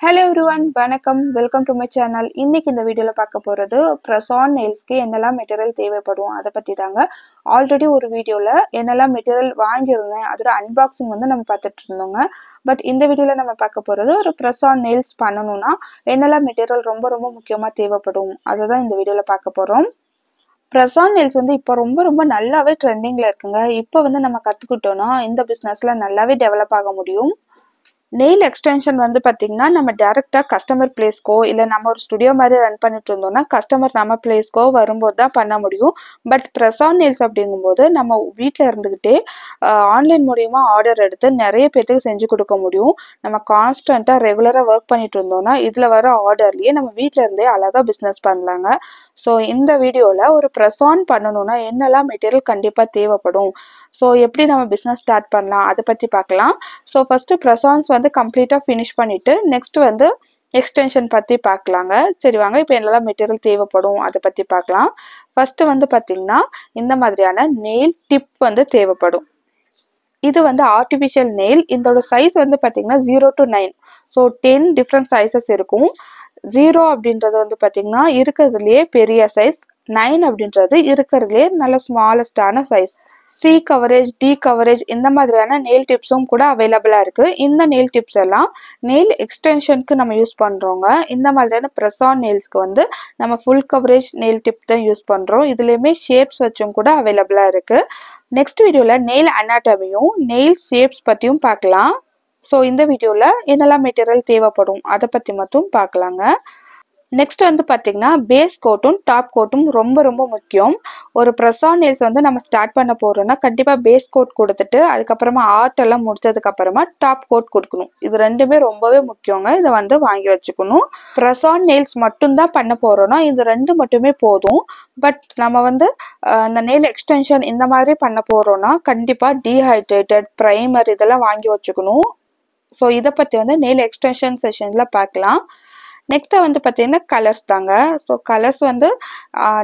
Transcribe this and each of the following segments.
Hello everyone, வணக்கம். Welcome to my channel. இன்னைக்கு இந்த வீடியோல பார்க்க போறது ப்ரெஸ்-ஆன் நெயில்ஸ்க்கு என்னெல்லாம் மெட்டீரியல் தேவைப்படும் அதை பத்தி தாங்க. ஆல்ரெடி ஒரு வீடியோல என்னெல்லாம் மெட்டீரியல் வாங்கியிருந்தேன் அதோட அன்பாக்சிங் வந்து நம்ம பார்த்துட்டு இருந்தோங்க. பட் இந்த வீடியோல நம்ம பார்க்க போறது ஒரு ப்ரெஸ்-ஆன் நெயில்ஸ் பண்ணணும்னா என்னெல்லாம் மெட்டீரியல் ரொம்ப ரொம்ப முக்கியமா தேவைப்படும் அதை தான் இந்த வீடியோல பார்க்க போறோம். ப்ரெஸ்-ஆன் நெயில்ஸ் வந்து இப்போ ரொம்ப நல்லாவே ட்ரெண்டிங்ல இருக்குங்க. இப்போ வந்து நம்ம கத்துக்கிட்டோம்னா இந்த பிசினஸ்ல நல்லாவே டெவலப் ஆக முடியும். நெயில் எக்ஸ்டென்ஷன் வந்து பார்த்தீங்கன்னா நம்ம டேரெக்டாக கஸ்டமர் பிளேஸ்க்கோ இல்லை நம்ம ஒரு ஸ்டுடியோ மாதிரி ரன் பண்ணிட்டு இருந்தோம்னா கஸ்டமர் நம்ம பிளேஸ்க்கோ வரும்போது தான் பண்ண முடியும். பட் ப்ரெஸ்-ஆன் நெயில்ஸ் அப்படிங்கும்போது நம்ம வீட்டில் இருந்துக்கிட்டே ஆன்லைன் மூலியமா ஆர்டர் எடுத்து நிறைய பேர்த்துக்கு செஞ்சு கொடுக்க முடியும். நம்ம கான்ஸ்டண்ட்டாக ரெகுலராக ஒர்க் பண்ணிட்டு இருந்தோம்னா இதில் வர ஆர்டர்லேயே நம்ம வீட்டில் இருந்தே அழகாக பிஸ்னஸ் பண்ணலாங்க. ஸோ இந்த வீடியோவில் ஒரு ப்ரெஸ்-ஆன் பண்ணணும்னா என்னெல்லாம் மெட்டீரியல் கண்டிப்பாக தேவைப்படும், ஸோ எப்படி நம்ம பிஸ்னஸ் ஸ்டார்ட் பண்ணலாம் அதை பற்றி பார்க்கலாம். ஸோ ஃபஸ்ட்டு ப்ரெஸ்-ஆன்ஸ் வந்து கம்ப்ளீட்டாக ஃபினிஷ் பண்ணிவிட்டு நெக்ஸ்ட் வந்து எக்ஸ்டென்ஷன் பற்றி பார்க்கலாங்க. சரி வாங்க இப்போ என்னெல்லாம் மெட்டீரியல் தேவைப்படும் அதை பற்றி பார்க்கலாம். ஃபஸ்ட்டு வந்து பார்த்திங்கன்னா இந்த மாதிரியான நெயில் டிப் வந்து தேவைப்படும். இது வந்து ஆர்டிஃபிஷியல் நெயில். இதோட சைஸ் வந்து பார்த்திங்கன்னா 0 to 9. ஸோ 10 டிஃப்ரெண்ட் சைஸஸ் இருக்கும். 0 அப்படின்றது வந்து பார்த்திங்கன்னா இருக்கிறதுலையே பெரிய சைஸ், 9 அப்படின்றது இருக்கிறதுலே நல்ல ஸ்மாலஸ்டான size. C coverage, D coverage இந்த மாதிரியான நெயில் டிப்ஸும் கூட அவைலபிளாக இருக்குது. இந்த நெயில் டிப்ஸ் எல்லாம் நெயில் எக்ஸ்டென்ஷனுக்கு நம்ம யூஸ் பண்ணுறோங்க. இந்த மாதிரியான ப்ரெஸ்-ஆன் நெயில்ஸ்க்கு வந்து நம்ம ஃபுல் கவரேஜ் நெயில் டிப் தான் யூஸ் பண்ணுறோம். இதுலேயுமே ஷேப்ஸ் வச்சும் கூட அவைலபிளாக இருக்குது. நெக்ஸ்ட் வீடியோவில் நெயில் அனாட்டமியும் நெயில் ஷேப்ஸ் பற்றியும் பார்க்கலாம். ஸோ இந்த வீடியோவில் என்னெல்லாம் மெட்டீரியல் தேவைப்படும் அதை பற்றி மட்டும் பார்க்கலாங்க. நெக்ஸ்ட் வந்து பார்த்தீங்கன்னா பேஸ் கோட்டும் டாப் கோட்டும் ரொம்ப முக்கியம். ஒரு ப்ரெஸ்-ஆன் நெயில்ஸ் வந்து நம்ம ஸ்டார்ட் பண்ண போறோம்னா கண்டிப்பாக பேஸ் கோட் கொடுத்துட்டு அதுக்கப்புறமா ஆர்ட் எல்லாம் முடிச்சதுக்கு அப்புறமா டாப் கோட் கொடுக்கணும். இது ரெண்டுமே ரொம்பவே முக்கியங்க. இதை வந்து வாங்கி வச்சுக்கணும். ப்ரெஸ்-ஆன் நெயில்ஸ் மட்டும்தான் பண்ண போறோம்னா இது ரெண்டு மட்டுமே போதும். பட் நம்ம வந்து இந்த நெயில் எக்ஸ்டென்ஷன் இந்த மாதிரி பண்ண போறோம்னா கண்டிப்பாக டீஹைட்ரேட்டட் ப்ரைமர் இதெல்லாம் வாங்கி வச்சுக்கணும். ஸோ இதை பற்றி வந்து நெயில் எக்ஸ்டென்ஷன் செஷனில் பார்க்கலாம். நெக்ஸ்ட் வந்து பார்த்தீங்கன்னா கலர்ஸ் தாங்க. ஸோ கலர்ஸ் வந்து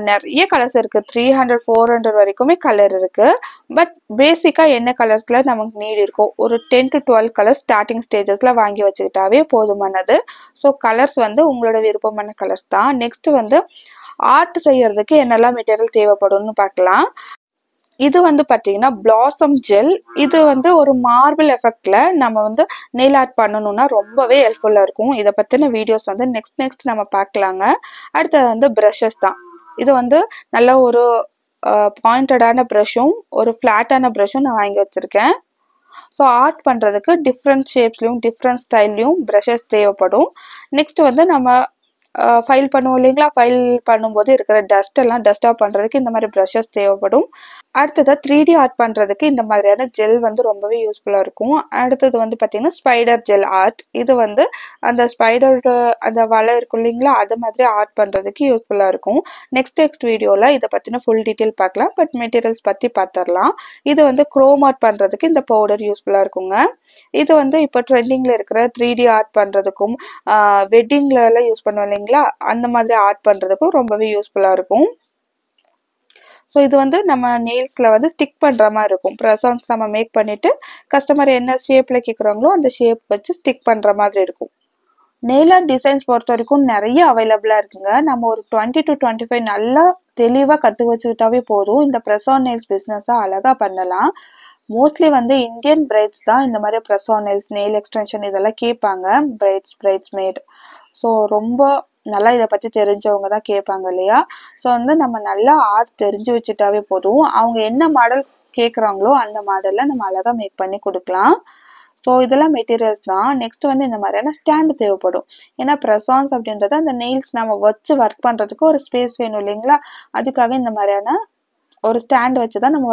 நிறைய கலர்ஸ் இருக்குது. 300 400 வரைக்குமே கலர் இருக்குது. பட் பேசிக்காக என்ன கலர்ஸில் நமக்கு நீட் இருக்கோ ஒரு 10 to 12 கலர்ஸ் ஸ்டார்டிங் ஸ்டேஜஸில் வாங்கி வச்சுக்கிட்டாவே போதுமானது. ஸோ கலர்ஸ் வந்து உங்களோட விருப்பமான கலர்ஸ் தான். நெக்ஸ்ட் வந்து ஆர்ட் செய்யறதுக்கு என்னெல்லாம் மெட்டீரியல் தேவைப்படும்னு பார்க்கலாம். இது வந்து பார்த்தீங்கன்னா பிளாசம் ஜெல். இது வந்து ஒரு மார்பிள் எஃபெக்ட்ல நம்ம வந்து நெயில் ஆர்ட் பண்ணணும்னா ரொம்பவே ஹெல்ப்ஃபுல்லாக இருக்கும். இதை பற்றின வீடியோஸ் வந்து நெக்ஸ்ட் நம்ம பார்க்கலாங்க. அடுத்தது வந்து ப்ரஷஸ் தான். இது வந்து நல்ல ஒரு பாயிண்டடான ப்ரஷும் ஒரு ஃப்ளாட்டான ப்ரஷும் நான் வாங்கி வச்சுருக்கேன். ஸோ ஆர்ட் பண்ணுறதுக்கு டிஃப்ரெண்ட் ஷேப்ஸ்லையும் டிஃப்ரெண்ட் ஸ்டைல்லையும் ப்ரஷஸ் தேவைப்படும். நெக்ஸ்ட் வந்து நம்ம ஃபைல் பண்ணுவோம் இல்லைங்களா, ஃபைல் பண்ணும்போது இருக்கிற டஸ்ட் ஆஃப் பண்ணுறதுக்கு இந்த மாதிரி ப்ரஷஸ் தேவைப்படும். அடுத்தது 3D ஆர்ட் பண்ணுறதுக்கு இந்த மாதிரியான ஜெல் வந்து ரொம்பவே யூஸ்ஃபுல்லாக இருக்கும். அடுத்தது வந்து பார்த்திங்கன்னா ஸ்பைடர் ஜெல் ஆர்ட். இது வந்து அந்த ஸ்பைடரோட அந்த வலை இருக்கும் இல்லைங்களா, அது மாதிரி ஆர்ட் பண்ணுறதுக்கு யூஸ்ஃபுல்லாக இருக்கும். நெக்ஸ்ட் வீடியோவில் இதை பற்றின ஃபுல் டீட்டெயில் பார்க்கலாம். பட் மெட்டீரியல்ஸ் பற்றி பார்த்துடலாம். இது வந்து குரோம் ஆர்ட் பண்ணுறதுக்கு இந்த பவுடர் யூஸ்ஃபுல்லாக இருக்குங்க. இது வந்து இப்போ ட்ரெண்டிங்கில் இருக்கிற 3D ஆர்ட் பண்ணுறதுக்கும் வெட்டிங்லலாம் யூஸ் பண்ணுவோம் இல்லைங்களா, அந்த மாதிரி ஆர்ட் பண்ணுறதுக்கும் ரொம்பவே யூஸ்ஃபுல்லாக இருக்கும். ஸோ இது வந்து நம்ம நெயில்ஸில் வந்து ஸ்டிக் பண்ணுற மாதிரி இருக்கும். ப்ரெஸ்-ஆன்ஸ் நம்ம மேக் பண்ணிவிட்டு கஸ்டமர் என்ன ஷேப்பில் கேட்குறாங்களோ அந்த ஷேப் வச்சு ஸ்டிக் பண்ணுற மாதிரி இருக்கும். நெயில் ஆர்ட் டிசைன்ஸ் பொறுத்த வரைக்கும் நிறைய அவைலபிளாக இருக்குங்க. நம்ம ஒரு 20 to 25 நல்லா தெளிவாக கற்று வச்சுக்கிட்டாவே போதும். இந்த ப்ரெஸ்-ஆன் நெயில்ஸ் பிஸ்னஸை அழகாக பண்ணலாம். மோஸ்ட்லி வந்து இந்தியன் பிரைட்ஸ் தான் இந்த மாதிரி ப்ரெஸ்-ஆன் நெயில்ஸ், நெயில் எக்ஸ்டென்ஷன் இதெல்லாம் கேட்பாங்க. பிரைட்ஸ்மேட். ஸோ ரொம்ப நல்லா இதை பற்றி தெரிஞ்சவங்க தான் கேட்பாங்க இல்லையா. ஸோ வந்து நம்ம நல்லா ஆர்ட் தெரிஞ்சு வச்சுட்டாவே போதும். அவங்க என்ன மாடல் கேட்குறாங்களோ அந்த மாடலில் நம்ம அழகாக மேக் பண்ணி கொடுக்கலாம். ஸோ இதெல்லாம் மெட்டீரியல்ஸ் தான். நெக்ஸ்ட் வந்து இந்த மாதிரியான ஸ்டாண்டு தேவைப்படும். ஏன்னா ப்ரெஸ்-ஆன்ஸ் அப்படின்றது அந்த நெயில்ஸ் நம்ம வச்சு ஒர்க் பண்ணுறதுக்கு ஒரு ஸ்பேஸ் வேணும் இல்லைங்களா, அதுக்காக இந்த மாதிரியான ஒரு ஸ்டாண்ட் வச்சு தான் நம்ம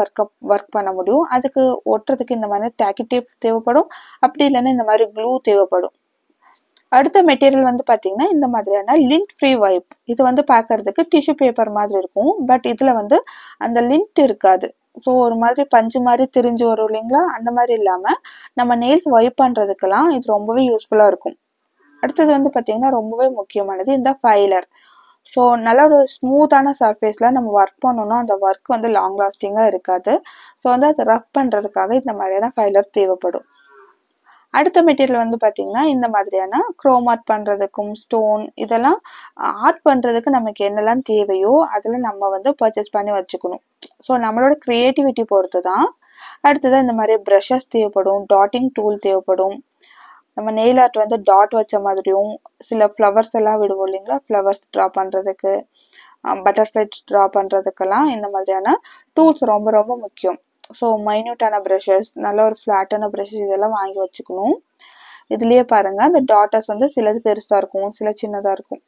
ஒர்க் பண்ண முடியும். அதுக்கு ஒட்டுறதுக்கு இந்த மாதிரி டேக்கி டேப் தேவைப்படும். அப்படி இல்லைன்னா இந்த மாதிரி க்ளூ தேவைப்படும். அடுத்த மெட்டீரியல் வந்து பார்த்தீங்கன்னா இந்த மாதிரியான லிண்ட் ஃப்ரீ வைப். இது வந்து பார்க்கறதுக்கு டிஷ்யூ பேப்பர் மாதிரி இருக்கும். பட் இதில் வந்து அந்த லிண்ட் இருக்காது. ஸோ ஒரு மாதிரி பஞ்சு மாதிரி திரிஞ்சு வரும் இல்லைங்களா, அந்த மாதிரி இல்லாமல் நம்ம நெயில்ஸ் வைப் பண்ணுறதுக்கெல்லாம் இது ரொம்பவே யூஸ்ஃபுல்லாக இருக்கும். அடுத்தது வந்து பார்த்தீங்கன்னா ரொம்பவே முக்கியமானது இந்த ஃபைலர். ஸோ நல்ல ஒரு ஸ்மூத்தான சர்ஃபேஸில் நம்ம ஒர்க் பண்ணோன்னா அந்த ஒர்க் வந்து லாங் லாஸ்டிங்காக இருக்காது. ஸோ வந்து அதை ரஃப் பண்ணுறதுக்காக இந்த மாதிரியான ஃபைலர் தேவைப்படும். அடுத்த மெட்டீரியல் வந்து பார்த்தீங்கன்னா இந்த மாதிரியான க்ரோம் ஆர்ட் பண்ணுறதுக்கும் ஸ்டோன் இதெல்லாம் ஆர்ட் பண்ணுறதுக்கு நமக்கு என்னெல்லாம் தேவையோ அதில் நம்ம வந்து பர்ச்சேஸ் பண்ணி வச்சுக்கணும். ஸோ நம்மளோட க்ரியேட்டிவிட்டி பொறுத்து தான். அடுத்ததாக இந்த மாதிரி ப்ரஷஸ் தேவைப்படும், டாட்டிங் டூல் தேவைப்படும். நம்ம நெயில் ஆர்ட் வந்து டாட் வச்ச மாதிரியும் சில ஃப்ளவர்ஸ் எல்லாம் விடுவோம் இல்லைங்களா, ஃப்ளவர்ஸ் ட்ரா பண்ணுறதுக்கு, பட்டர்ஃப்ளை ட்ரா பண்ணுறதுக்கெல்லாம் இந்த மாதிரியான டூல்ஸ் ரொம்ப ரொம்ப முக்கியம். ஸோ மைன்யூட்டான ப்ரஷஸ், நல்ல ஒரு ஃப்ளாட்டான ப்ரஷஸ் இதெல்லாம் வாங்கி வச்சுக்கணும். இதுலேயே பாருங்கள் அந்த டாட்டர்ஸ் வந்து சிலது பெருசாக இருக்கும், சில சின்னதாக இருக்கும்.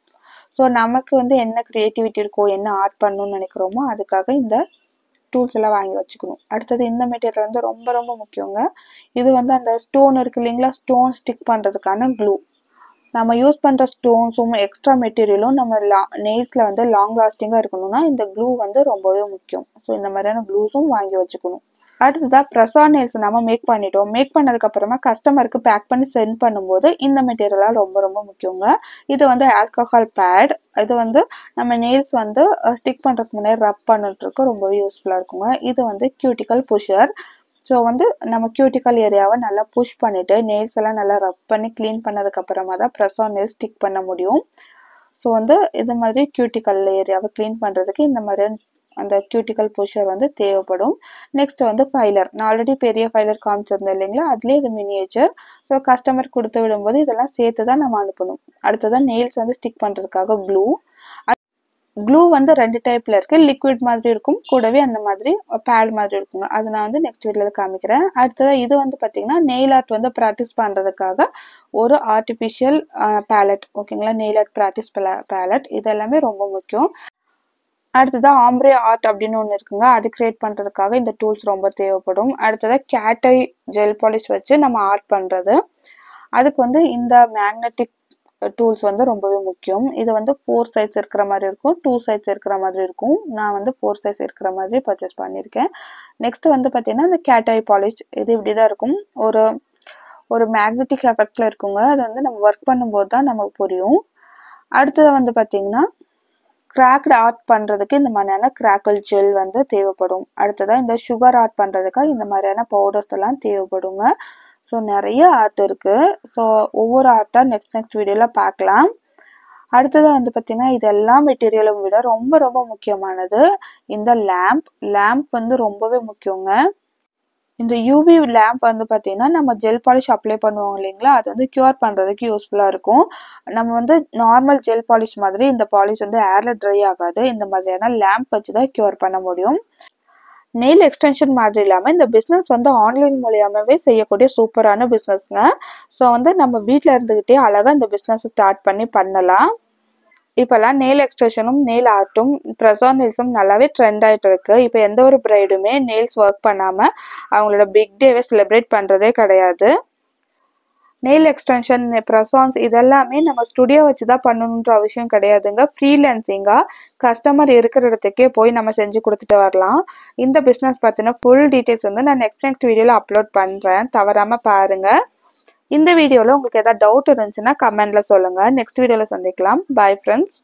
ஸோ நமக்கு வந்து என்ன க்ரியேட்டிவிட்டி இருக்கோ, என்ன ஆர்ட் பண்ணணும்னு நினைக்கிறோமோ அதுக்காக இந்த டூல்ஸ் எல்லாம் வாங்கி வச்சுக்கணும். அடுத்தது இந்த மெட்டீரியல் வந்து ரொம்ப ரொம்ப முக்கியங்க. இது வந்து அந்த ஸ்டோன் இருக்கு இல்லைங்களா, ஸ்டோன் ஸ்டிக் பண்ணுறதுக்கான க்ளூ. நம்ம யூஸ் பண்ணுற ஸ்டோன்ஸும் எக்ஸ்ட்ரா மெட்டீரியலும் நம்ம நெயில்ஸில் வந்து லாங் லாஸ்டிங்காக இருக்கணும்னா இந்த க்ளூ வந்து ரொம்பவே முக்கியம். ஸோ இந்த மாதிரியான க்ளூஸும் வாங்கி வச்சுக்கணும். அடுத்ததாக ப்ரெஸ் ஆன் நெயில்ஸ் நம்ம மேக் பண்ணிட்டோம். மேக் பண்ணதுக்கப்புறமா கஸ்டமருக்கு பேக் பண்ணி சென்ட் பண்ணும்போது இந்த மெட்டீரியலாக ரொம்ப ரொம்ப முக்கியங்க. இது வந்து ஆல்கஹால் பேட். இது வந்து நம்ம நெயில்ஸ் வந்து ஸ்டிக் பண்ணுறதுக்கு முன்னாடி ரப் பண்ணிட்டுருக்கு ரொம்பவே யூஸ்ஃபுல்லாக இருக்குங்க. இது வந்து கியூட்டிக்கல் புஷர். ஸோ வந்து நம்ம கியூட்டிக்கல் ஏரியாவை நல்லா புஷ் பண்ணிவிட்டு நெயில்ஸ் எல்லாம் நல்லா ரப் பண்ணி க்ளீன் பண்ணதுக்கப்புறமா தான் ப்ரெஸ் ஆன் நெயில்ஸ் ஸ்டிக் பண்ண முடியும். ஸோ வந்து இது மாதிரி கியூட்டிக்கல் ஏரியாவை க்ளீன் பண்ணுறதுக்கு இந்த மாதிரி அந்த கியூட்டிக்கல் புஷர் வந்து தேவைப்படும். நெக்ஸ்ட் வந்து ஃபைலர். நான் ஆல்ரெடி பெரிய ஃபைலர் காமிச்சிருந்தேன் இல்லைங்களா, அதுலேயே இது மினியேச்சர். ஸோ கஸ்டமர் கொடுத்து விடும்போது இதெல்லாம் சேர்த்து தான் நம்ம அனுப்பணும். அடுத்ததான் நெயில்ஸ் வந்து ஸ்டிக் பண்ணுறதுக்காக க்ளூ. க்ளூ வந்து 2 டைப்பில் இருக்குது. லிக்விட் மாதிரி இருக்கும், கூடவே அந்த மாதிரி பேட் மாதிரி இருக்குங்க. அது நான் வந்து நெக்ஸ்ட் வீடியோவில் காமிக்கிறேன். அடுத்ததாக இது வந்து பார்த்திங்கன்னா நெயில் ஆர்ட் வந்து ப்ராக்டிஸ் பண்ணுறதுக்காக ஒரு ஆர்டிஃபிஷியல் பேலட். ஓகேங்களா, நெயில் ஆர்ட் ப்ராக்டிஸ் பேலட். இது எல்லாமே ரொம்ப முக்கியம். அடுத்ததாக ஆம்ப்ரே ஆர்ட் அப்படின்னு ஒன்று இருக்குங்க, அது கிரியேட் பண்ணுறதுக்காக இந்த டூல்ஸ் ரொம்ப தேவைப்படும். அடுத்ததாக கேட்டை ஜெல் பாலிஷ் வச்சு நம்ம ஆர்ட் பண்ணுறது, அதுக்கு வந்து இந்த மேக்னெட்டிக் டூல்ஸ் வந்து ரொம்பவே முக்கியம். இது வந்து 4 சைட்ஸ் இருக்கிற மாதிரி இருக்கும், 2 சைட்ஸ் இருக்கிற மாதிரி இருக்கும். நான் வந்து 4 சைட்ஸ் இருக்கிற மாதிரி பர்ச்சேஸ் பண்ணியிருக்கேன். நெக்ஸ்ட் வந்து பார்த்தீங்கன்னா இந்த கேட்டை பாலிஷ். இது இப்படி தான் இருக்கும், ஒரு மேக்னெட்டிக் எஃபெக்டில் இருக்குங்க. அது வந்து நம்ம ஒர்க் பண்ணும்போது தான் நமக்கு புரியும். அடுத்தது வந்து பார்த்தீங்கன்னா கிராக்டு ஆர்ட் பண்ணுறதுக்கு இந்த மாதிரியான கிராக்கிள் ஜெல் வந்து தேவைப்படும். அடுத்ததாக இந்த சுகர் ஆர்ட் பண்ணுறதுக்காக இந்த மாதிரியான பவுடர்ஸ் எல்லாம் தேவைப்படுங்க. ஸோ நிறைய ஆர்ட் இருக்குது. ஸோ ஒவ்வொரு ஆர்ட்டாக நெக்ஸ்ட் வீடியோவில் பார்க்கலாம். அடுத்ததாக வந்து பார்த்திங்கன்னா இதெல்லாம் மெட்டீரியலும் விட ரொம்ப ரொம்ப முக்கியமானது இந்த லேம்ப் வந்து ரொம்பவே முக்கியங்க. இந்த யூவி லேம்ப் வந்து பார்த்தீங்கன்னா நம்ம ஜெல் பாலிஷ் அப்ளை பண்ணுவோம் இல்லைங்களா, அது வந்து க்யூர் பண்ணுறதுக்கு யூஸ்ஃபுல்லாக இருக்கும். நம்ம வந்து நார்மல் ஜெல் பாலிஷ் மாதிரி இந்த பாலிஷ் வந்து ஏரில் ட்ரை ஆகாது. இந்த மாதிரியான லேம்ப் வச்சு தான் க்யூர் பண்ண முடியும். நெயில் எக்ஸ்டென்ஷன் மாதிரி இல்லாமல் இந்த பிஸ்னஸ் வந்து ஆன்லைன் மூலியமாகவே செய்யக்கூடிய சூப்பரான பிஸ்னஸ்ங்க. ஸோ வந்து நம்ம வீட்டில் இருந்துக்கிட்டே அழகாக இந்த பிஸ்னஸ் ஸ்டார்ட் பண்ணலாம். இப்போல்லாம் நெயில் எக்ஸ்டென்ஷனும் நெயில் ஆர்ட்டும் ப்ரெஸ் ஆன் நெயில்ஸும் நல்லாவே ட்ரெண்ட் ஆகிட்டு இருக்கு. இப்போ எந்த ஒரு பிரைடுமே நெயில்ஸ் ஒர்க் பண்ணாமல் அவங்களோட பிக் டேவை செலிப்ரேட் பண்ணுறதே கிடையாது. நெயில் எக்ஸ்டென்ஷன், ப்ரெஸ் ஆன்ஸ் இதெல்லாமே நம்ம ஸ்டுடியோ வச்சு தான் பண்ணணுன்ற அவசியம் கிடையாதுங்க. ஃப்ரீலான்சிங்காக கஸ்டமர் இருக்கிற இடத்துக்கே போய் நம்ம செஞ்சு கொடுத்துட்டு வரலாம். இந்த பிஸ்னஸ் பற்றின ஃபுல் டீட்டெயில்ஸ் வந்து நான் நெக்ஸ்ட் வீடியோவில் அப்லோட் பண்ணுறேன், தவறாமல் பாருங்கள். இந்த வீடியோவில் உங்களுக்கு ஏதாவது டவுட் இருந்துச்சுன்னா கமெண்ட்டில் சொல்லுங்கள். நெக்ஸ்ட் வீடியோவில் சந்திக்கலாம். Bye friends.